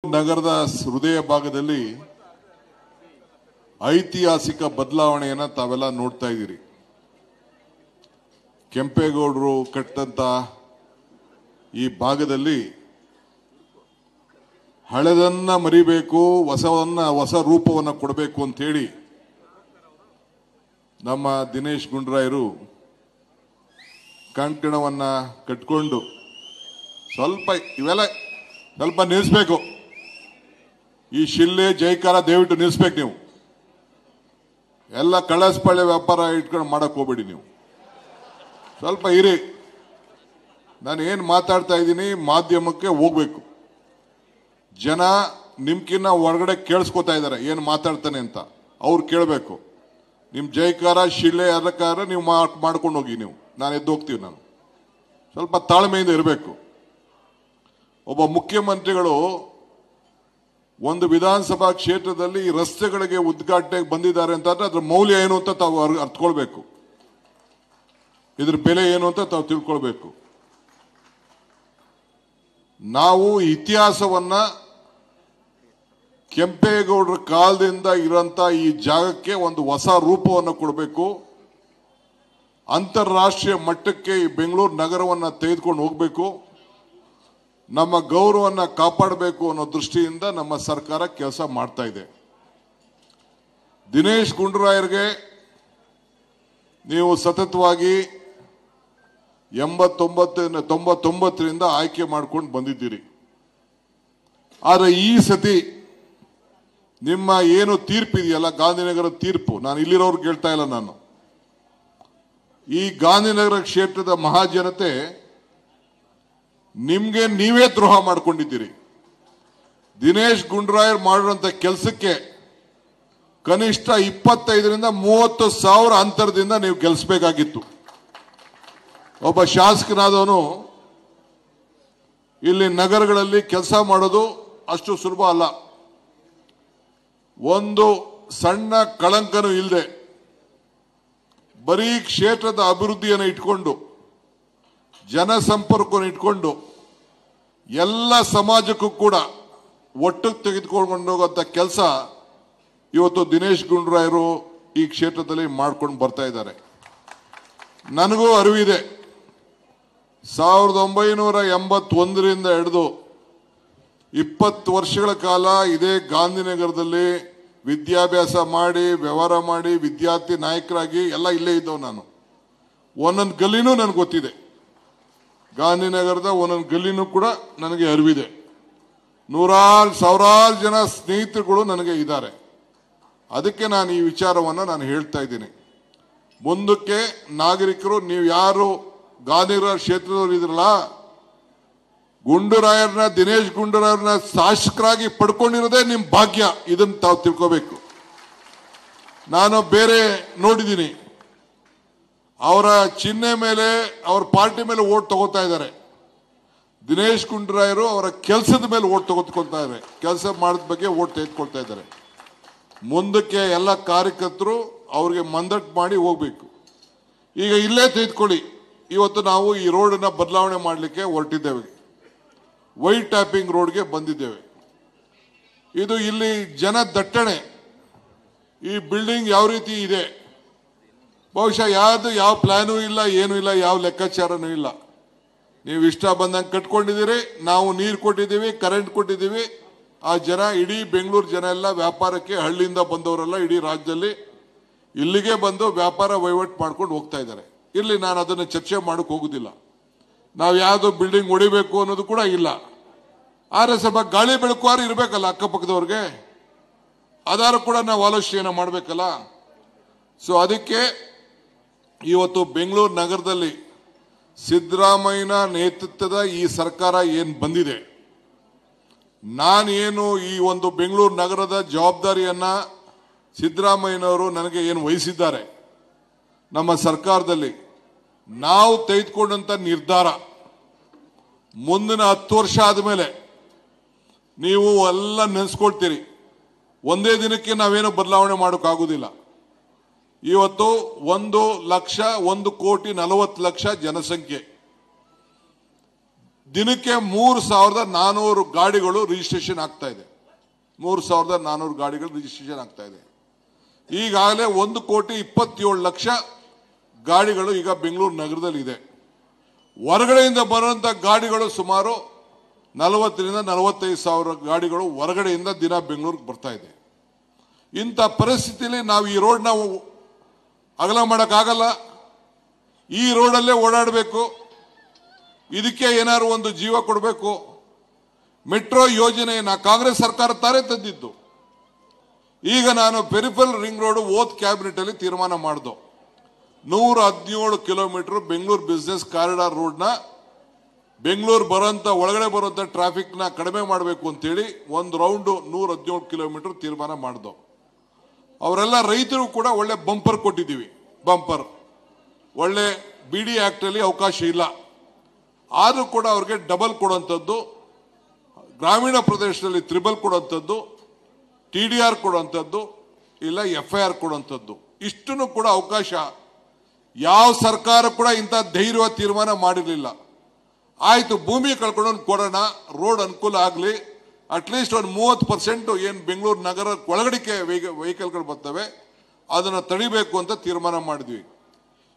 ನಗರದ ಹೃದಯ ಭಾಗದಲ್ಲಿ ಐತಿಹಾಸಿಕ ಬದಲಾವಣೆಯನ್ನು ತಾವೆಲ್ಲ ನೋಡ್ತಾ ಇದ್ದೀರಿ. ಕೆಂಪೇಗೌಡರು ಕಟ್ಟಂತ ಈ ಭಾಗದಲ್ಲಿ ಹಳೆದನ್ನ ಮರಿಬೇಕು, ಹೊಸ ರೂಪವನ್ನು ಕೊಡಬೇಕು ಅಂತ ಹೇಳಿ ನಮ್ಮ ದಿನೇಶ್ ಗುಂಡೂರಾಯರು ಕಂಕಣವನ್ನ ಕಟ್ಕೊಂಡು ಸ್ವಲ್ಪ ನಿಲ್ಲಿಸಬೇಕು. ಈ ಶಿಲ್ಲೆ ಜೈಕಾರ ದಯವಿಟ್ಟು ನಿಲ್ಲಿಸ್ಬೇಕು. ನೀವು ಎಲ್ಲ ಕಳಸ್ಪಳ್ಳೆ ವ್ಯಾಪಾರ ಇಟ್ಕೊಂಡು ಮಾಡಕ್ ಹೋಗ್ಬೇಡಿ. ನೀವು ಸ್ವಲ್ಪ ಇರಿ. ನಾನು ಏನು ಮಾತಾಡ್ತಾ ಇದ್ದೀನಿ ಮಾಧ್ಯಮಕ್ಕೆ ಹೋಗ್ಬೇಕು. ಜನ ನಿಮ್ಕಿನ್ನ ಹೊರಗಡೆ ಕೇಳಿಸ್ಕೊತಾ ಇದ್ದಾರೆ ಏನು ಮಾತಾಡ್ತಾನೆ ಅಂತ. ಅವ್ರು ಕೇಳಬೇಕು. ನಿಮ್ಮ ಜೈಕಾರ ಶಿಲ್ಲೆ ಅದಕ್ಕಾರ ನೀವು ಮಾಡ್ಕೊಂಡು ಹೋಗಿ. ನೀವು ನಾನು ಎದ್ದು ಹೋಗ್ತೀವಿ. ನಾನು ಸ್ವಲ್ಪ ತಾಳ್ಮೆಯಿಂದ ಇರಬೇಕು. ಒಬ್ಬ ಮುಖ್ಯಮಂತ್ರಿಗಳು ಒಂದು ವಿಧಾನಸಭಾ ಕ್ಷೇತ್ರದಲ್ಲಿ ರಸ್ತೆಗಳಿಗೆ ಉದ್ಘಾಟನೆಗೆ ಬಂದಿದ್ದಾರೆ ಅಂತಂದ್ರೆ ಅದ್ರ ಮೌಲ್ಯ ಏನು ಅಂತ ತಾವು ಅರ್ಥಕೊಳ್ಬೇಕು. ಇದ್ರ ಬೆಲೆ ಏನು ಅಂತ ತಾವು ತಿಳ್ಕೊಳ್ಬೇಕು. ನಾವು ಇತಿಹಾಸವನ್ನ ಕೆಂಪೇಗೌಡರ ಕಾಲದಿಂದ ಇರೋಂಥ ಈ ಜಾಗಕ್ಕೆ ಒಂದು ಹೊಸ ರೂಪವನ್ನು ಕೊಡಬೇಕು. ಅಂತಾರಾಷ್ಟ್ರೀಯ ಮಟ್ಟಕ್ಕೆ ಈ ಬೆಂಗಳೂರು ನಗರವನ್ನು ತೆಗೆದುಕೊಂಡು ಹೋಗಬೇಕು. ನಮ್ಮ ಗೌರವವನ್ನು ಕಾಪಾಡಬೇಕು ಅನ್ನೋ ದೃಷ್ಟಿಯಿಂದ ನಮ್ಮ ಸರ್ಕಾರ ಕೆಲಸ ಮಾಡ್ತಾ ಇದೆ. ದಿನೇಶ್ ಗುಂಡೂರಾಯರ್ಗೆ ನೀವು ಸತತವಾಗಿ 99ರಿಂದ ಆಯ್ಕೆ ಮಾಡ್ಕೊಂಡು ಬಂದಿದ್ದೀರಿ. ಆದರೆ ಈ ಸತಿ ನಿಮ್ಮ ಏನು ತೀರ್ಪಿದೆಯಲ್ಲ, ಗಾಂಧಿನಗರ ತೀರ್ಪು, ನಾನು ಇಲ್ಲಿರೋರು ಕೇಳ್ತಾ ಇಲ್ಲ. ನಾನು ಈ ಗಾಂಧಿನಗರ ಕ್ಷೇತ್ರದ ಮಹಾಜನತೆ ನಿಮ್ಗೆ ನೀವೇ ದ್ರೋಹ ಮಾಡ್ಕೊಂಡಿದ್ದೀರಿ. ದಿನೇಶ್ ಗುಂಡೂರಾಯರ್ ಮಾಡಿರುವಂತ ಕೆಲಸಕ್ಕೆ ಕನಿಷ್ಠ 25ರಿಂದ 30 ಸಾವಿರ ಅಂತರದಿಂದ ನೀವು ಗೆಲ್ಲಿಸಬೇಕಾಗಿತ್ತು. ಒಬ್ಬ ಶಾಸಕನಾದವನು ಇಲ್ಲಿ ನಗರಗಳಲ್ಲಿ ಕೆಲಸ ಮಾಡೋದು ಅಷ್ಟು ಸುಲಭ ಅಲ್ಲ. ಒಂದು ಸಣ್ಣ ಕಳಂಕನೂ ಇಲ್ಲದೆ ಬರೀ ಕ್ಷೇತ್ರದ ಅಭಿವೃದ್ಧಿಯನ್ನು ಇಟ್ಕೊಂಡು, ಜನಸಂಪರ್ಕವನ್ನು ಇಟ್ಕೊಂಡು, ಎಲ್ಲ ಸಮಾಜಕ್ಕೂ ಕೂಡ ಒಟ್ಟಿಗೆ ತೆಗೆದುಕೊಂಡು ಹೋಗುವಂತ ಕೆಲಸ ಇವತ್ತು ದಿನೇಶ್ ಗುಂಡೂರಾಯರು ಈ ಕ್ಷೇತ್ರದಲ್ಲಿ ಮಾಡ್ಕೊಂಡು ಬರ್ತಾ ಇದ್ದಾರೆ. ನನಗೂ ಅರಿವಿದೆ. 1981ರಿಂದ ಹಿಡಿದು 20 ವರ್ಷಗಳ ಕಾಲ ಇದೇ ಗಾಂಧಿನಗರದಲ್ಲಿ ವಿದ್ಯಾಭ್ಯಾಸ ಮಾಡಿ, ವ್ಯವಹಾರ ಮಾಡಿ, ವಿದ್ಯಾರ್ಥಿ ನಾಯಕರಾಗಿ ಎಲ್ಲ ಇಲ್ಲೇ ಇದ್ದವು. ನಾನು ಒಂದೊಂದು ಗಲ್ಲಿನೂ ನನಗೆ ಗೊತ್ತಿದೆ. ಗಾಂಧಿನಗರದ ಒಂದೊಂದು ಗಲ್ಲಿನೂ ಕೂಡ ನನಗೆ ಅರಿವಿದೆ. ಸಾವಿರಾರು ಜನ ಸ್ನೇಹಿತರುಗಳು ನನಗೆ ಇದ್ದಾರೆ. ಅದಕ್ಕೆ ನಾನು ಈ ವಿಚಾರವನ್ನು ನಾನು ಹೇಳ್ತಾ ಇದ್ದೀನಿ. ಮುಂದಕ್ಕೆ ನಾಗರಿಕರು, ನೀವು ಯಾರು ಗಾಂಧಿನಗರ ಕ್ಷೇತ್ರದವರು ಇದ್ರಲ್ಲ, ಗುಂಡೂರಾಯರ್ನ, ದಿನೇಶ್ ಗುಂಡೂರಾಯರ್ನ ಶಾಸಕರಾಗಿ ಪಡ್ಕೊಂಡಿರೋದೇ ನಿಮ್ಮ ಭಾಗ್ಯ. ಇದನ್ನು ತಾವು ತಿಳ್ಕೋಬೇಕು. ನಾನು ಬೇರೆ ನೋಡಿದ್ದೀನಿ, ಅವರ ಚಿಹ್ನೆ ಮೇಲೆ, ಅವರ ಪಾರ್ಟಿ ಮೇಲೆ ಓಟ್ ತಗೋತಾ ಇದ್ದಾರೆ. ದಿನೇಶ್ ಗುಂಡೂರಾಯರು ಅವರ ಕೆಲಸದ ಮೇಲೆ ಓಟ್ ತಗೋತಾ ಇದ್ದಾರೆ. ಕೆಲಸ ಮಾಡಿದ ಬಗ್ಗೆ ಓಟ್ ತೆಗೆದುಕೊಳ್ತಾ ಇದ್ದಾರೆ. ಮುಂದಕ್ಕೆ ಎಲ್ಲ ಕಾರ್ಯಕರ್ತರು ಅವ್ರಿಗೆ ಮಂದಟ್ಟು ಮಾಡಿ ಹೋಗ್ಬೇಕು. ಈಗ ಇಲ್ಲೇ ತೆಗೆದುಕೊಳ್ಳಿ. ಇವತ್ತು ನಾವು ಈ ರೋಡನ್ನ ಬದಲಾವಣೆ ಮಾಡಲಿಕ್ಕೆ ಹೊರಟಿದ್ದೇವೆ. ವೈಟ್ ಟ್ಯಾಪಿಂಗ್ ರೋಡ್ಗೆ ಬಂದಿದ್ದೇವೆ. ಇದು ಇಲ್ಲಿ ಜನ ದಟ್ಟಣೆ, ಈ ಬಿಲ್ಡಿಂಗ್ ಯಾವ ರೀತಿ ಇದೆ, ಬಹುಶಃ ಯಾವ ಪ್ಲಾನು ಇಲ್ಲ, ಏನೂ ಇಲ್ಲ, ಯಾವ ಲೆಕ್ಕಾಚಾರನೂ ಇಲ್ಲ. ನೀವು ಇಷ್ಟ ಬಂದಂಗೆ ಕಟ್ಕೊಂಡಿದ್ದೀರಿ. ನಾವು ನೀರು ಕೊಟ್ಟಿದ್ದೀವಿ, ಕರೆಂಟ್ ಕೊಟ್ಟಿದ್ದೀವಿ. ಆ ಜನ, ಇಡೀ ಬೆಂಗಳೂರು ಜನ ಎಲ್ಲ ವ್ಯಾಪಾರಕ್ಕೆ, ಹಳ್ಳಿಯಿಂದ ಬಂದವರೆಲ್ಲ ಇಡೀ ರಾಜ್ಯದಲ್ಲಿ ಇಲ್ಲಿಗೆ ಬಂದು ವ್ಯಾಪಾರ ವಹಿವಾಟು ಮಾಡ್ಕೊಂಡು ಹೋಗ್ತಾ ಇದ್ದಾರೆ. ಇಲ್ಲಿ ನಾನು ಅದನ್ನು ಚರ್ಚೆ ಮಾಡೋಕೆ ಹೋಗುದಿಲ್ಲ. ನಾವು ಯಾವುದೋ ಬಿಲ್ಡಿಂಗ್ ಹೊಡಿಬೇಕು ಅನ್ನೋದು ಕೂಡ ಇಲ್ಲ. ಆದರೆ ಸ್ವಲ್ಪ ಗಾಳಿ ಬೆಳಕುವಾರು ಇರಬೇಕಲ್ಲ ಅಕ್ಕಪಕ್ಕದವ್ರಿಗೆ, ಅದಾರು ಕೂಡ ನಾವು ಆಲೋಚನೆ ಮಾಡಬೇಕಲ್ಲ. ಸೊ ಅದಕ್ಕೆ ಇವತ್ತು ಬೆಂಗಳೂರು ನಗರದಲ್ಲಿ ಸಿದ್ದರಾಮಯ್ಯನ ನೇತೃತ್ವದ ಈ ಸರ್ಕಾರ ಏನು ಬಂದಿದೆ, ನಾನೇನು ಈ ಒಂದು ಬೆಂಗಳೂರು ನಗರದ ಜವಾಬ್ದಾರಿಯನ್ನ ಸಿದ್ದರಾಮಯ್ಯನವರು ನನಗೆ ಏನು ವಹಿಸಿದ್ದಾರೆ, ನಮ್ಮ ಸರ್ಕಾರದಲ್ಲಿ ನಾವು ತೆಗೆದುಕೊಂಡಂತ ನಿರ್ಧಾರ, ಮುಂದಿನ 10 ವರ್ಷ ಆದಮೇಲೆ ನೀವು ಎಲ್ಲ ನೆನೆಸ್ಕೊಳ್ತೀರಿ. ಒಂದೇ ದಿನಕ್ಕೆ ನಾವೇನು ಬದಲಾವಣೆ ಮಾಡೋಕ್ಕಾಗೋದಿಲ್ಲ. ಇವತ್ತು 1,40,40,00,000 ಜನಸಂಖ್ಯೆ, ದಿನಕ್ಕೆ 3,400 ಗಾಡಿಗಳು ರಿಜಿಸ್ಟ್ರೇಷನ್ ಆಗ್ತಾ ಇದೆ. 3,400 ಗಾಡಿಗಳು ರಿಜಿಸ್ಟ್ರೇಷನ್ ಆಗ್ತಾ ಇದೆ. ಈಗಾಗಲೇ 1,27,00,000 ಗಾಡಿಗಳು ಈಗ ಬೆಂಗಳೂರು ನಗರದಲ್ಲಿ ಇದೆ. ಹೊರಗಡೆಯಿಂದ ಬರುವಂತ ಗಾಡಿಗಳು ಸುಮಾರು 40,000 ರಿಂದ 45,000 ಗಾಡಿಗಳು ಹೊರಗಡೆಯಿಂದ ದಿನ ಬೆಂಗಳೂರಿಗೆ ಬರ್ತಾ ಇದೆ. ಇಂಥ ಪರಿಸ್ಥಿತಿಯಲ್ಲಿ ನಾವು ಈ ರೋಡ್ನ ಅಗಲ ಮಾಡೋಕ್ಕಾಗಲ್ಲ. ಈ ರೋಡಲ್ಲೇ ಓಡಾಡಬೇಕು. ಇದಕ್ಕೆ ಏನಾದ್ರು ಒಂದು ಜೀವ ಕೊಡಬೇಕು. ಮೆಟ್ರೋ ಯೋಜನೆಯನ್ನ ಕಾಂಗ್ರೆಸ್ ಸರ್ಕಾರ ತಾನೇ ತಂದಿದ್ದು. ಈಗ ನಾನು ಪೆರಿಫೆರಲ್ ರಿಂಗ್ ರೋಡ್ ಕ್ಯಾಬಿನೆಟ್ ಅಲ್ಲಿ ತೀರ್ಮಾನ ಮಾಡಿದ್ದು 117 ಕಿಲೋಮೀಟರ್ ಬೆಂಗಳೂರು ಬಿಸಿನೆಸ್ ಕಾರಿಡಾರ್ ರೋಡ್ನ ಬೆಂಗಳೂರು ಒಳಗಡೆ ಬರುವಂತ ಟ್ರಾಫಿಕ್ ನ ಕಡಿಮೆ ಮಾಡಬೇಕು ಅಂತೇಳಿ ಒಂದು ರೌಂಡ್ 117 ಕಿಲೋಮೀಟರ್ ತೀರ್ಮಾನ ಮಾಡಿದ್ದು. ಅವರೆಲ್ಲ ರೈತರು ಕೂಡ ಒಳ್ಳೆ ಬಂಪರ್ ಕೊಟ್ಟಿದ್ದೀವಿ. ಬಂಪರ್ ಒಳ್ಳೆ ಬಿಡಿ ಆಕ್ಟ್ ಅಲ್ಲಿ ಅವಕಾಶ ಇಲ್ಲ, ಆದ್ರೂ ಕೂಡ ಅವ್ರಿಗೆ ಡಬಲ್ ಕೊಡುವಂಥದ್ದು, ಗ್ರಾಮೀಣ ಪ್ರದೇಶದಲ್ಲಿ ತ್ರಿಬಲ್ ಕೊಡುವಂಥದ್ದು, TDR ಕೊಡುವಂಥದ್ದು, ಇಲ್ಲ FIR ಕೊಡುವಂಥದ್ದು, ಇಷ್ಟನ್ನು ಕೂಡ ಅವಕಾಶ ಯಾವ ಸರ್ಕಾರ ಕೂಡ ಇಂಥ ಧೈರ್ಯ ತೀರ್ಮಾನ ಮಾಡಿರಲಿಲ್ಲ. ಆಯ್ತು, ಭೂಮಿ ಕಳ್ಕೊಂಡು ಕೊಡೋಣ, ರೋಡ್ ಅನುಕೂಲ ಆಗಲಿ, ಅಟ್ಲೀಸ್ಟ್ ಒಂದು 30% ಏನು ಬೆಂಗಳೂರು ನಗರ ಒಳಗಡಿಕೆ ವೆಹಿಕಲ್ಗಳು ಬರ್ತವೆ ಅದನ್ನು ತಡಿಬೇಕು ಅಂತ ತೀರ್ಮಾನ ಮಾಡಿದ್ವಿ.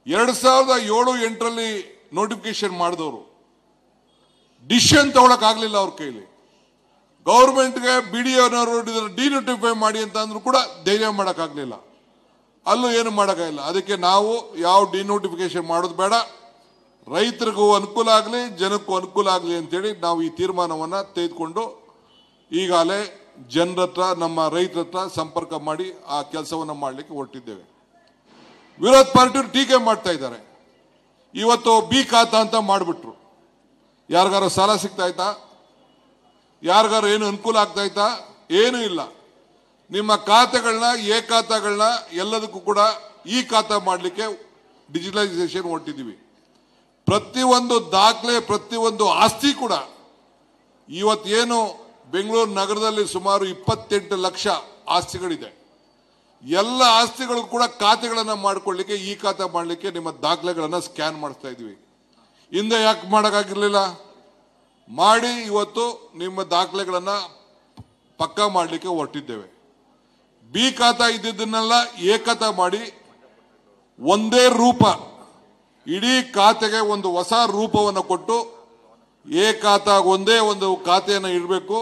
2007-8ರಲ್ಲಿ ನೋಟಿಫಿಕೇಶನ್ ಮಾಡಿದವರು ಡಿಸಿಷನ್ ತಗೊಳಕ್ ಆಗ್ಲಿಲ್ಲ ಅವ್ರ ಕೈಲಿ. ಗೌರ್ಮೆಂಟ್ಗೆ BDOನವರು ಡಿನೋಟಿಫೈ ಮಾಡಿ ಅಂತ ಅಂದ್ರೂ ಕೂಡ ಧೈರ್ಯ ಮಾಡೋಕ್ಕಾಗಲಿಲ್ಲ. ಅಲ್ಲೂ ಏನು ಮಾಡೋಕ್ಕಾಗಿಲ್ಲ. ಅದಕ್ಕೆ ನಾವು ಯಾವ ಡಿನೋಟಿಫಿಕೇಶನ್ ಮಾಡೋದು ಬೇಡ, ರೈತರಿಗೂ ಅನುಕೂಲ ಆಗಲಿ, ಜನಕ್ಕೂ ಅನುಕೂಲ ಆಗಲಿ ಅಂತೇಳಿ ನಾವು ಈ ತೀರ್ಮಾನವನ್ನು ತೆಗೆದುಕೊಂಡು ಈಗಾಗಲೇ ಜನರ ಹತ್ರ, ನಮ್ಮ ರೈತರ ಹತ್ರ ಸಂಪರ್ಕ ಮಾಡಿ ಆ ಕೆಲಸವನ್ನು ಮಾಡಲಿಕ್ಕೆ ಹೊರಟಿದ್ದೇವೆ. ವಿರೋಧ ಪಾರ್ಟಿಯವರು ಟೀಕೆ ಮಾಡ್ತಾ ಇದ್ದಾರೆ. ಇವತ್ತು ಬಿ ಖಾತಾ ಅಂತ ಮಾಡಿಬಿಟ್ರು. ಯಾರಿಗಾರ ಸಾಲ ಸಿಗ್ತಾ ಇತ್ತಾ? ಯಾರಿಗಾರ ಏನು ಅನುಕೂಲ ಆಗ್ತಾ ಇತ್ತಾ? ಏನೂ ಇಲ್ಲ. ನಿಮ್ಮ ಖಾತೆಗಳನ್ನ ಖಾತೆಗಳನ್ನ ಎಲ್ಲದಕ್ಕೂ ಕೂಡ ಈ ಖಾತಾ ಮಾಡಲಿಕ್ಕೆ ಡಿಜಿಟಲೈಸೇಷನ್ ಹೊರಟಿದ್ದೀವಿ. ಪ್ರತಿಯೊಂದು ದಾಖಲೆ, ಪ್ರತಿಯೊಂದು ಆಸ್ತಿ ಕೂಡ ಇವತ್ತೇನು ಬೆಂಗಳೂರು ನಗರದಲ್ಲಿ ಸುಮಾರು 28 ಲಕ್ಷ ಆಸ್ತಿಗಳಿದೆ. ಎಲ್ಲ ಆಸ್ತಿಗಳು ಕೂಡ ಖಾತೆಗಳನ್ನು ಮಾಡಿಕೊಳ್ಳಿಕ್ಕೆ ಈ ಖಾತಾ ಮಾಡಲಿಕ್ಕೆ ನಿಮ್ಮ ದಾಖಲೆಗಳನ್ನು ಸ್ಕ್ಯಾನ್ ಮಾಡಿಸ್ತಾ ಇದ್ದೀವಿ. ಹಿಂದೆ ಯಾಕೆ ಮಾಡೋಕ್ಕಾಗಿರ್ಲಿಲ್ಲ? ಮಾಡಿ ಇವತ್ತು ನಿಮ್ಮ ದಾಖಲೆಗಳನ್ನು ಪಕ್ಕಾ ಮಾಡಲಿಕ್ಕೆ ಹೊರಟಿದ್ದೇವೆ. ಬಿ ಖಾತಾ ಇದ್ದಿದ್ದನ್ನೆಲ್ಲ ಖಾತಾ ಮಾಡಿ ಒಂದೇ ರೂಪ, ಇಡೀ ಖಾತೆಗೆ ಒಂದು ಹೊಸ ರೂಪವನ್ನು ಕೊಟ್ಟು ಖಾತಾ ಒಂದೇ ಒಂದು ಖಾತೆಯನ್ನು ಇಡಬೇಕು,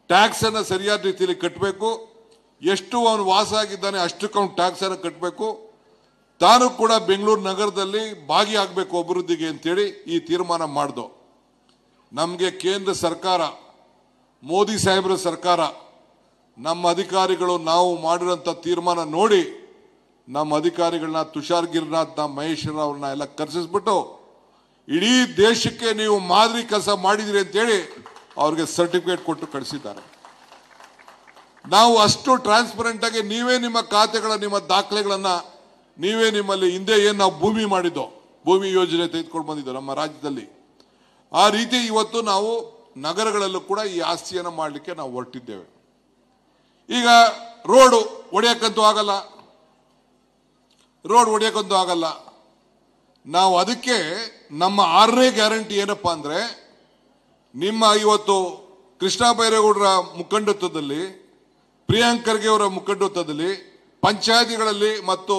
ಟ್ಯಾಕ್ಸ್ ಅನ್ನು ಸರಿಯಾದ ರೀತಿಯಲ್ಲಿ ಕಟ್ಟಬೇಕು, ಎಷ್ಟು ಅವನು ವಾಸ ಆಗಿದ್ದಾನೆ ಅಷ್ಟಕ್ಕೆ ಅವನು ಟ್ಯಾಕ್ಸ್ ಅನ್ನು ಕಟ್ಟಬೇಕು, ತಾನು ಕೂಡ ಬೆಂಗಳೂರು ನಗರದಲ್ಲಿ ಭಾಗಿಯಾಗಬೇಕು ಅಭಿವೃದ್ಧಿಗೆ ಅಂತೇಳಿ ಈ ತೀರ್ಮಾನ ಮಾಡ್ದು. ನಮಗೆ ಕೇಂದ್ರ ಸರ್ಕಾರ, ಮೋದಿ ಸಾಹೇಬರ ಸರ್ಕಾರ, ನಮ್ಮ ಅಧಿಕಾರಿಗಳು ನಾವು ಮಾಡಿರೋಂಥ ತೀರ್ಮಾನ ನೋಡಿ ನಮ್ಮ ಅಧಿಕಾರಿಗಳನ್ನ ತುಷಾರ್ ಗಿರಿನಾಥ್ನ, ಮಹೇಶ್ ರಾವ್ರನ್ನ ಎಲ್ಲ ಕರೆಸಿಸ್ಬಿಟ್ಟು ಇಡೀ ದೇಶಕ್ಕೆ ನೀವು ಮಾದರಿ ಕೆಲಸ ಮಾಡಿದಿರಿ ಅಂತೇಳಿ ಅವ್ರಿಗೆ ಸರ್ಟಿಫಿಕೇಟ್ ಕೊಟ್ಟು ಕಳಿಸಿದ್ದಾರೆ. ನಾವು ಅಷ್ಟು ಟ್ರಾನ್ಸ್ಪರೆಂಟ್ ಆಗಿ ನೀವೇ ನಿಮ್ಮ ಖಾತೆಗಳ, ನಿಮ್ಮ ದಾಖಲೆಗಳನ್ನ ನೀವೇ ನಿಮ್ಮಲ್ಲಿ ಹಿಂದೆ ಏನು ನಾವು ಭೂಮಿ ಮಾಡಿದ್ದೋ, ಭೂಮಿ ಯೋಜನೆ ತೆಗೆದುಕೊಂಡು ಬಂದಿದ್ದೋ ನಮ್ಮ ರಾಜ್ಯದಲ್ಲಿ, ಆ ರೀತಿ ಇವತ್ತು ನಾವು ನಗರಗಳಲ್ಲೂ ಕೂಡ ಈ ಆಸ್ತಿಯನ್ನು ಮಾಡಲಿಕ್ಕೆ ನಾವು ಹೊರಟಿದ್ದೇವೆ. ಈಗ ರೋಡು ಹೊಡೆಯಕ್ಕಂತೂ ಆಗಲ್ಲ, ರೋಡ್ ಹೊಡೆಯಕ್ಕಂತೂ ಆಗಲ್ಲ. ನಾವು ಅದಕ್ಕೆ ನಮ್ಮ 6ನೇ ಗ್ಯಾರಂಟಿ ಏನಪ್ಪಾ ಅಂದ್ರೆ, ನಿಮ್ಮ ಇವತ್ತು ಕೃಷ್ಣ ಬೈರೇಗೌಡರ ಮುಖಂಡತ್ವದಲ್ಲಿ, ಪ್ರಿಯಾಂಕ್ ಖರ್ಗೆ ಅವರ ಮುಖಂಡತ್ವದಲ್ಲಿ ಪಂಚಾಯತಿಗಳಲ್ಲಿ ಮತ್ತು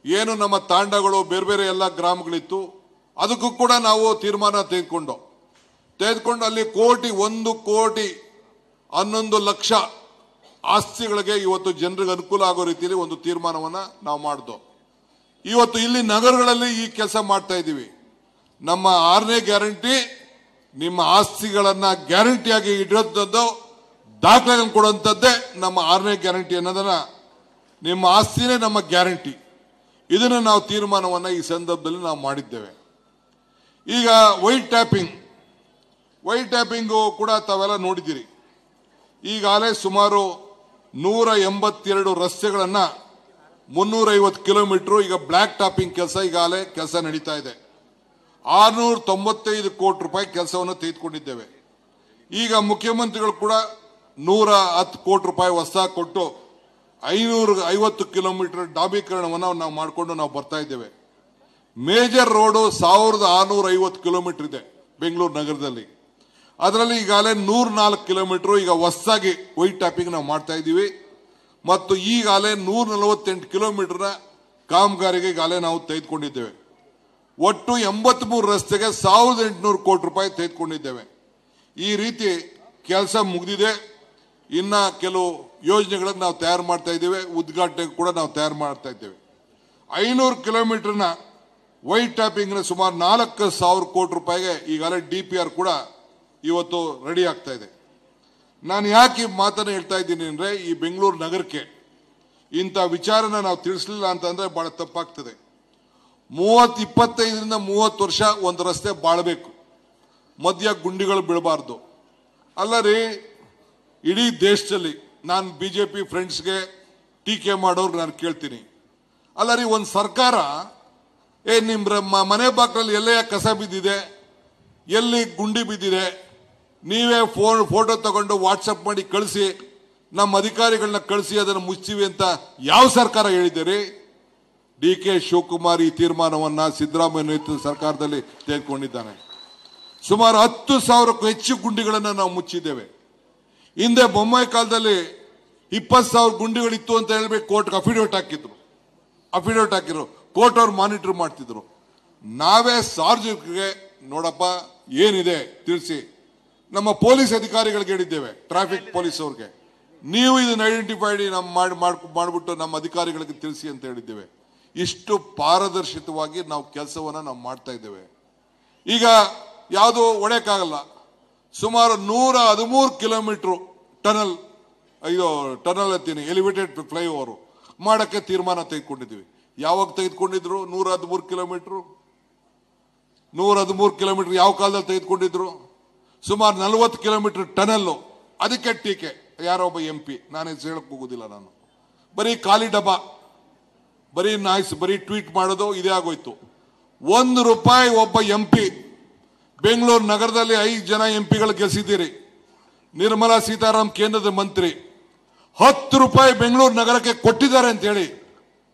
ಏನು ನಮ್ಮ ತಾಂಡಗಳು ಬೇರೆ ಬೇರೆ ಎಲ್ಲ ಗ್ರಾಮಗಳಿತ್ತು, ಅದಕ್ಕೂ ಕೂಡ ನಾವು ತೀರ್ಮಾನ ತೆಗೆದುಕೊಂಡು ಅಲ್ಲಿ 1,11,00,000 ಆಸ್ತಿಗಳಿಗೆ ಇವತ್ತು ಜನರಿಗೆ ಅನುಕೂಲ ಆಗೋ ರೀತಿಯಲ್ಲಿ ಒಂದು ತೀರ್ಮಾನವನ್ನು ನಾವು ಮಾಡಿದ್ವು. ಇವತ್ತು ಇಲ್ಲಿ ನಗರಗಳಲ್ಲಿ ಈ ಕೆಲಸ ಮಾಡ್ತಾ ಇದ್ದೀವಿ. ನಮ್ಮ 6ನೇ ಗ್ಯಾರಂಟಿ ನಿಮ್ಮ ಆಸ್ತಿಗಳನ್ನ ಗ್ಯಾರಂಟಿಯಾಗಿ ಇಡುವಂಥದ್ದು, ದಾಖಲೆಗಳನ್ನು ಕೊಡುವಂಥದ್ದೇ ನಮ್ಮ 6ನೇ ಗ್ಯಾರಂಟಿ ಅನ್ನೋದನ್ನ, ನಿಮ್ಮ ಆಸ್ತಿನೇ ನಮ್ಮ ಗ್ಯಾರಂಟಿ. ಇದನ್ನು ನಾವು ತೀರ್ಮಾನವನ್ನು ಈ ಸಂದರ್ಭದಲ್ಲಿ ನಾವು ಮಾಡಿದ್ದೇವೆ. ಈಗ ವೈಟ್ ಟ್ಯಾಪಿಂಗು ಕೂಡ ತಾವೆಲ್ಲ ನೋಡಿದ್ದೀರಿ. ಈಗಾಗಲೇ ಸುಮಾರು 182 ರಸ್ತೆಗಳನ್ನ 350 ಕಿಲೋಮೀಟರ್ ಈಗ ಬ್ಲಾಕ್ ಟಾಪಿಂಗ್ ಈಗಾಗಲೇ ಕೆಲಸ ನಡೀತಾ ಇದೆ. 695 ಕೋಟಿ ರೂಪಾಯಿ ಕೆಲಸವನ್ನು ತೆಗೆದುಕೊಂಡಿದ್ದೇವೆ. ಈಗ ಮುಖ್ಯಮಂತ್ರಿಗಳು ಕೂಡ 110 ಕೋಟಿ ರೂಪಾಯಿ ಹೊಸ ಕೊಟ್ಟು 550 ಕಿಲೋಮೀಟರ್ ಡಾಂಬರೀಕರಣವನ್ನು ನಾವು ಮಾಡಿಕೊಂಡು ನಾವು ಬರ್ತಾ ಇದ್ದೇವೆ. ಮೇಜರ್ ರೋಡು 1650 ಕಿಲೋಮೀಟರ್ ಇದೆ. ಬೆಂಗಳೂರು ನಗರದಲ್ಲಿ. ಅದರಲ್ಲಿ ಈಗಾಗಲೇ 104 ಕಿಲೋಮೀಟರ್ ಈಗ ಹೊಸದಾಗಿ ವೈಟ್ ಟ್ಯಾಪಿಂಗ್ ನಾವು ಮಾಡ್ತಾ ಇದ್ದೀವಿ. ಮತ್ತು ಈಗಾಗಲೇ 148 ಕಿಲೋಮೀಟರ್ನ ಕಾಮಗಾರಿಗೆ ಈಗಾಗಲೇ ನಾವು ತೆಗೆದುಕೊಂಡಿದ್ದೇವೆ. ಒಟ್ಟು 83 ರಸ್ತೆಗೆ 1800 ಕೋಟಿ ರೂಪಾಯಿ ತೆಗೆದುಕೊಂಡಿದ್ದೇವೆ. ಈ ರೀತಿ ಕೆಲಸ ಮುಗಿದಿದೆ. ಇನ್ನ ಕೆಲವು ಯೋಜನೆಗಳನ್ನು ನಾವು ತಯಾರು ಮಾಡ್ತಾ ಇದ್ದೇವೆ. ಉದ್ಘಾಟನೆ ಕೂಡ ನಾವು ತಯಾರು ಮಾಡ್ತಾ ಇದ್ದೇವೆ. 500 ಕಿಲೋಮೀಟರ್ನ ವೈಟ್ ಟ್ಯಾಪಿಂಗ್ನ ಸುಮಾರು 4000 ಕೋಟಿ ರೂಪಾಯಿಗೆ ಈಗಾಗಲೇ DPR ಕೂಡ ಇವತ್ತು ರೆಡಿ ಆಗ್ತಾ ಇದೆ. ನಾನು ಯಾಕೆ ಈ ಮಾತನ್ನು ಹೇಳ್ತಾ ಇದ್ದೀನಿ ಅಂದರೆ, ಈ ಬೆಂಗಳೂರು ನಗರಕ್ಕೆ ಇಂಥ ವಿಚಾರನ ನಾವು ತಿಳಿಸಲಿಲ್ಲ ಅಂತಂದ್ರೆ ಬಹಳ ತಪ್ಪಾಗ್ತದೆ. 25ರಿಂದ 30 ವರ್ಷ ಒಂದು ರಸ್ತೆ ಬಾಳಬೇಕು, ಮಧ್ಯ ಗುಂಡಿಗಳು ಬೀಳಬಾರ್ದು. ಅಲ್ಲ ರೀ, ಇಡೀ ದೇಶದಲ್ಲಿ ನಾನು BJP ಫ್ರೆಂಡ್ಸ್ಗೆ ಟೀಕೆ ಮಾಡೋರು ನಾನು ಕೇಳ್ತೀನಿ, ಅಲ್ಲ ರೀ, ಒಂದು ಸರ್ಕಾರ ನಿಮ್ಮ ಮನೆ ಬಾಗಿಲಲ್ಲಿ ಎಲ್ಲೇ ಕಸ ಬಿದ್ದಿದೆ, ಎಲ್ಲಿ ಗುಂಡಿ ಬಿದ್ದಿದೆ, ನೀವೇ ಫೋಟೋ ತಗೊಂಡು ವಾಟ್ಸಪ್ ಮಾಡಿ ಕಳಿಸಿ, ನಮ್ಮ ಅಧಿಕಾರಿಗಳನ್ನ ಕಳಿಸಿ ಅದನ್ನು ಮುಚ್ತೀವಿ ಅಂತ ಯಾವ ಸರ್ಕಾರ ಹೇಳಿದ್ದೀರಿ? DK ಶಿವಕುಮಾರ್ ಈ ತೀರ್ಮಾನವನ್ನ ಸಿದ್ದರಾಮಯ್ಯ ನೇತೃತ್ವದ ಸರ್ಕಾರದಲ್ಲಿ ತೆಗೆದುಕೊಂಡಿದ್ದಾನೆ. ಸುಮಾರು 10,000ಕ್ಕೂ ಹೆಚ್ಚು ಗುಂಡಿಗಳನ್ನು ನಾವು ಮುಚ್ಚಿದ್ದೇವೆ. ಹಿಂದೆ ಬೊಮ್ಮಾಯಿ ಕಾಲದಲ್ಲಿ 20,000 ಗುಂಡಿಗಳಿತ್ತು ಅಂತ ಹೇಳ್ಬೇಕು, ಕೋರ್ಟ್ಗೆ ಅಫಿಡವಿಟ್ ಹಾಕಿದ್ರು, ಕೋರ್ಟ್ ಅವ್ರು ಮಾನಿಟರ್ ಮಾಡ್ತಿದ್ರು. ನಾವೇ ಸಾರ್ವಜನಿಕರಿಗೆ ನೋಡಪ್ಪ ಏನಿದೆ ತಿಳಿಸಿ, ನಮ್ಮ ಪೊಲೀಸ್ ಅಧಿಕಾರಿಗಳಿಗೆ ಹೇಳಿದ್ದೇವೆ, ಟ್ರಾಫಿಕ್ ಪೊಲೀಸ್ ಅವ್ರಿಗೆ, ನೀವು ಇದನ್ನ ಐಡೆಂಟಿಫೈಡ್ ಮಾಡಿಬಿಟ್ಟು ನಮ್ಮ ಅಧಿಕಾರಿಗಳಿಗೆ ತಿಳಿಸಿ ಅಂತ ಹೇಳಿದ್ದೇವೆ. ಇಷ್ಟು ಪಾರದರ್ಶಿತವಾಗಿ ನಾವು ಕೆಲಸವನ್ನ ನಾವು ಮಾಡ್ತಾ ಇದ್ದೇವೆ. ಈಗ ಯಾವುದು ಒಡೆಯಕ್ಕಾಗಲ್ಲ, ಸುಮಾರು 113 ಕಿಲೋಮೀಟರ್ ಟನಲ್ ಎತ್ತೀನಿ ಎಲಿವೇಟೆಡ್ ಫ್ಲೈಓವರ್ ಮಾಡಕ್ಕೆ ತೀರ್ಮಾನ ತೆಗೆದುಕೊಂಡಿದ್ದೀವಿ. ಯಾವಾಗ ತೆಗೆದುಕೊಂಡಿದ್ರು? 113 ಕಿಲೋಮೀಟರ್ ಯಾವ ಕಾಲದಲ್ಲಿ ತೆಗೆದುಕೊಂಡಿದ್ರು? ಸುಮಾರು 40 ಕಿಲೋಮೀಟರ್ ಟನಲ್ಲು. ಅದಕ್ಕೆ ಟೀಕೆ ಯಾರೊಬ್ಬ MP, ನಾನು ಹೇಳಕ್ ಹೋಗುದಿಲ್ಲ, ನಾನು ಬರೀ ಖಾಲಿ ಡಬ್ಬ, ಬರೀ ನಾಯ್ಸ್, ಬರೀ ಟ್ವೀಟ್ ಮಾಡೋದು ಇದೇ ಆಗೋಯ್ತು. ₹1 ಒಬ್ಬ MP, ಬೆಂಗಳೂರು ನಗರದಲ್ಲಿ 5 ಜನ MPಗಳು ಗೆಲ್ಸಿದ್ದೀರಿ. ನಿರ್ಮಲಾ ಸೀತಾರಾಮ್ ಕೇಂದ್ರದ ಮಂತ್ರಿ ₹10 ಬೆಂಗಳೂರು ನಗರಕ್ಕೆ ಕೊಟ್ಟಿದ್ದಾರೆ ಅಂತ ಹೇಳಿ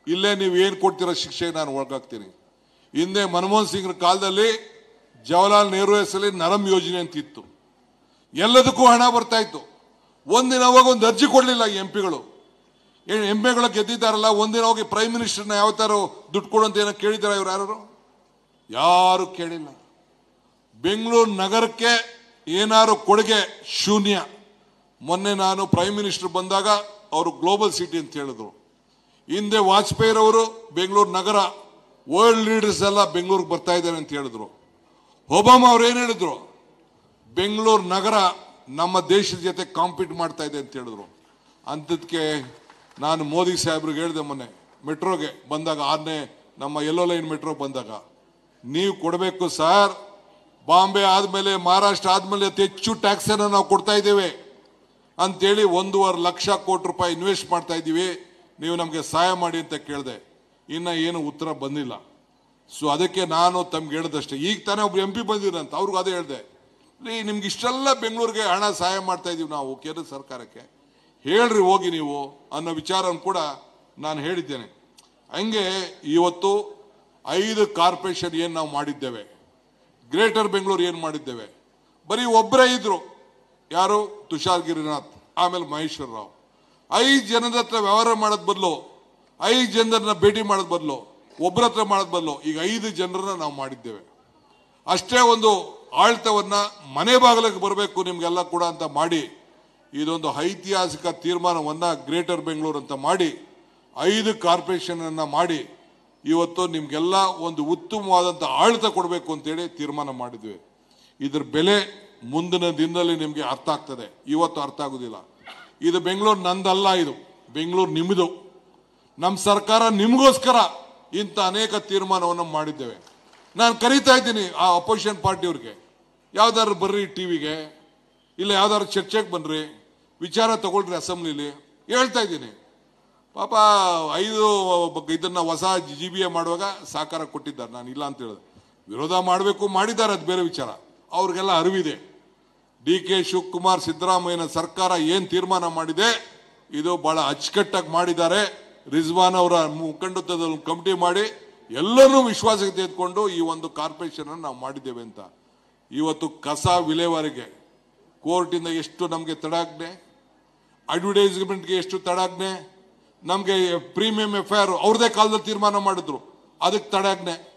ಇಲ್ಲೇ ನೀವು ಏನು ಕೊಡ್ತೀರೋ ಶಿಕ್ಷೆಗೆ ನಾನು ಒಳಗಾಗ್ತೀನಿ. ಹಿಂದೆ ಮನಮೋಹನ್ ಸಿಂಗ್ರ ಕಾಲದಲ್ಲಿ ಜವಾಹರ್ಲಾಲ್ ನೆಹರು ಹೆಸರಲ್ಲಿ ನರಮ್ ಯೋಜನೆ ಅಂತ ಇತ್ತು, ಎಲ್ಲದಕ್ಕೂ ಹಣ ಬರ್ತಾ ಇತ್ತು. ಒಂದಿನ ಹೋಗಿ ಒಂದು ಅರ್ಜಿ ಕೊಡಲಿಲ್ಲ ಈ MPಗಳು ಗೆದ್ದಿದ್ದಾರಲ್ಲ, ಒಂದಿನ ಹೋಗಿ ಪ್ರೈಮ್ ಮಿನಿಸ್ಟರ್ನ ಯಾವ ತರ ದುಡ್ಡು ಕೊಡುವಂತ ಏನೋ ಕೇಳಿದಾರ ಇವ್ರು? ಯಾರು ಕೇಳಿಲ್ಲ. ಬೆಂಗಳೂರು ನಗರಕ್ಕೆ ಏನಾರು ಕೊಡುಗೆ ಶೂನ್ಯ. ಮೊನ್ನೆ ನಾನು ಪ್ರೈಮ್ ಮಿನಿಸ್ಟರ್ ಬಂದಾಗ ಅವರು ಗ್ಲೋಬಲ್ ಸಿಟಿ ಅಂತ ಹೇಳಿದ್ರು. ಹಿಂದೆ ವಾಜಪೇಯಿ ಅವರು ಬೆಂಗಳೂರು ನಗರ ವರ್ಲ್ಡ್ ಲೀಡರ್ಸ್ ಎಲ್ಲ ಬೆಂಗಳೂರಿಗೆ ಬರ್ತಾ ಇದ್ದಾರೆ ಅಂತ ಹೇಳಿದ್ರು. ಒಬಾಮಾ ಅವ್ರು ಏನ್ ಹೇಳಿದ್ರು? ಬೆಂಗಳೂರು ನಗರ ನಮ್ಮ ದೇಶದ ಜೊತೆ ಕಾಂಪೀಟ್ ಮಾಡ್ತಾ ಇದೆ ಅಂತ ಹೇಳಿದ್ರು. ಅಂಥದಕ್ಕೆ ನಾನು ಮೋದಿ ಸಾಹೇಬ್ರಿಗೆ ಹೇಳಿದೆ ಮೊನ್ನೆ ಮೆಟ್ರೋಗೆ ಬಂದಾಗ, 6ನೇ ನಮ್ಮ ಯೆಲ್ಲೋ ಲೈನ್ ಮೆಟ್ರೋ ಬಂದಾಗ, ನೀವು ಕೊಡಬೇಕು ಸರ್, ಬಾಂಬೆ ಆದ್ಮೇಲೆ ಮಹಾರಾಷ್ಟ್ರ ಆದ್ಮೇಲೆ ಅತಿ ಹೆಚ್ಚು ಟ್ಯಾಕ್ಸ್ ಅನ್ನು ನಾವು ಕೊಡ್ತಾ ಇದ್ದೇವೆ ಅಂತೇಳಿ 1.5 ಲಕ್ಷ ಕೋಟಿ ರೂಪಾಯಿ ಇನ್ವೆಸ್ಟ್ ಮಾಡ್ತಾ ಇದ್ದೀವಿ, ನೀವು ನಮಗೆ ಸಹಾಯ ಮಾಡಿ ಅಂತ ಕೇಳಿದೆ. ಇನ್ನ ಏನು ಉತ್ತರ ಬಂದಿಲ್ಲ. ಸೊ ಅದಕ್ಕೆ ನಾನು ತಮ್ಗೆ ಹೇಳ್ದಷ್ಟೇ. ಈಗ ತಾನೇ ಒಬ್ರು MP ಬಂದಿರಂತ, ಅವ್ರಿಗೂ ಅದೇ ಹೇಳಿದೆ, ನಿಮ್ಗೆ ಇಷ್ಟೆಲ್ಲ ಬೆಂಗಳೂರಿಗೆ ಹಣ ಸಹಾಯ ಮಾಡ್ತಾ ಇದೀವಿ ನಾವು ಕೇಂದ್ರ ಸರ್ಕಾರಕ್ಕೆ, ಹೇಳ್ರಿ ಹೋಗಿ ನೀವು ಅನ್ನೋ ವಿಚಾರವನ್ನು ಕೂಡ ನಾನು ಹೇಳಿದ್ದೇನೆ. ಹಂಗೆ ಇವತ್ತು 5 ಕಾರ್ಪೊರೇಷನ್ ಏನು ನಾವು ಮಾಡಿದ್ದೇವೆ, ಗ್ರೇಟರ್ ಬೆಂಗಳೂರು ಏನು ಮಾಡಿದ್ದೇವೆ, ಬರೀ ಒಬ್ಬರೇ ಇದ್ರು, ಯಾರು? ತುಷಾರ್ ಗಿರಿನಾಥ್, ಆಮೇಲೆ ಮಹೇಶ್ವರ ರಾವ್. 5 ಜನದ ಹತ್ರ ವ್ಯವಹಾರ ಮಾಡೋದ್ ಬದಲು, 5 ಜನರನ್ನ ಭೇಟಿ ಮಾಡೋದ್ ಬದಲು, ಒಬ್ಬರ ಹತ್ರ ಮಾಡೋದ್ ಬದಲು ಈಗ 5 ಜನರನ್ನ ನಾವು ಮಾಡಿದ್ದೇವೆ. ಅಷ್ಟೇ ಒಂದು ಆಳ್ತವನ್ನ ಮನೆ ಬಾಗಿಲಿಗೆ ಬರಬೇಕು ನಿಮ್ಗೆಲ್ಲ ಕೂಡ ಅಂತ ಮಾಡಿ ಇದೊಂದು ಐತಿಹಾಸಿಕ ತೀರ್ಮಾನವನ್ನ ಗ್ರೇಟರ್ ಬೆಂಗಳೂರು ಅಂತ ಮಾಡಿ 5 ಕಾರ್ಪೊರೇಷನ್ ಅನ್ನ ಮಾಡಿ ಇವತ್ತು ನಿಮ್ಗೆಲ್ಲ ಒಂದು ಉತ್ತಮವಾದಂಥ ಆಳ್ತ ಕೊಡಬೇಕು ಅಂತೇಳಿ ತೀರ್ಮಾನ ಮಾಡಿದ್ವಿ. ಇದ್ರ ಬೆಲೆ ಮುಂದಿನ ದಿನದಲ್ಲಿ ನಿಮ್ಗೆ ಅರ್ಥ ಆಗ್ತದೆ, ಇವತ್ತು ಅರ್ಥ ಆಗುದಿಲ್ಲ. ಇದು ಬೆಂಗಳೂರು ನಂದಲ್ಲ, ಇದು ಬೆಂಗಳೂರು ನಿಮ್ಮದು. ನಮ್ಮ ಸರ್ಕಾರ ನಿಮಗೋಸ್ಕರ ಇಂಥ ಅನೇಕ ತೀರ್ಮಾನವನ್ನು ಮಾಡಿದ್ದೇವೆ. ನಾನು ಕರೀತಾ ಇದ್ದೀನಿ ಆ ಅಪೋಸಿಷನ್ ಪಾರ್ಟಿಯವ್ರಿಗೆ, ಯಾವ್ದಾದ್ರು ಬರ್ರಿ ಟಿವಿಗೆ, ಇಲ್ಲ ಯಾವ್ದಾದ್ರು ಚರ್ಚೆಗೆ ಬನ್ರಿ, ವಿಚಾರ ತಗೊಳ್ರಿ ಅಸೆಂಬ್ಲಿಲಿ. ಹೇಳ್ತಾ ಇದ್ದೀನಿ, ಪಾಪ 5 ಇದನ್ನ ಹೊಸ GBA ಮಾಡುವಾಗ ಸಹಕಾರ ಕೊಟ್ಟಿದ್ದಾರೆ, ನಾನು ಇಲ್ಲ ಅಂತ ಹೇಳಿದೆ. ವಿರೋಧ ಮಾಡಬೇಕು ಮಾಡಿದ್ದಾರೆ, ಅದು ಬೇರೆ ವಿಚಾರ. ಅವ್ರಿಗೆಲ್ಲ ಅರಿವಿದೆ. DK ಶಿವಕುಮಾರ್ ಸಿದ್ದರಾಮಯ್ಯನ ಸರ್ಕಾರ ಏನ್ ತೀರ್ಮಾನ ಮಾಡಿದೆ ಇದು ಬಹಳ ಅಚ್ಚುಕಟ್ಟಾಗಿ ಮಾಡಿದ್ದಾರೆ. ರಿಜ್ವಾನ್ ಅವರ ಮುಖಂಡತ್ವದಲ್ಲಿ ಕಮಿಟಿ ಮಾಡಿ ಎಲ್ಲರೂ ವಿಶ್ವಾಸಕ್ಕೆ ತೆಗೆದುಕೊಂಡು ಈ ಒಂದು ಕಾರ್ಪೊರೇಷನ್ ಅನ್ನು ನಾವು ಮಾಡಿದ್ದೇವೆ ಅಂತ. ಇವತ್ತು ಕಸ ವಿಲೇವಾರಿಗೆ ಕೋರ್ಟಿಂದ ಎಷ್ಟು ನಮಗೆ ತಡಾಜ್ಞೆ, ಅಡ್ವರ್ಟೈಸ್ಮೆಂಟ್ಗೆ ಎಷ್ಟು ತಡಾಜ್ಞೆ, ನಮಗೆ ಪ್ರೀಮಿಯಂ ಎಫ್ಐಆರ್ ಅವ್ರದೇ ಕಾಲದಲ್ಲಿ ತೀರ್ಮಾನ ಮಾಡಿದ್ರು, ಅದಕ್ಕೆ ತಡಾಜ್ಞೆ.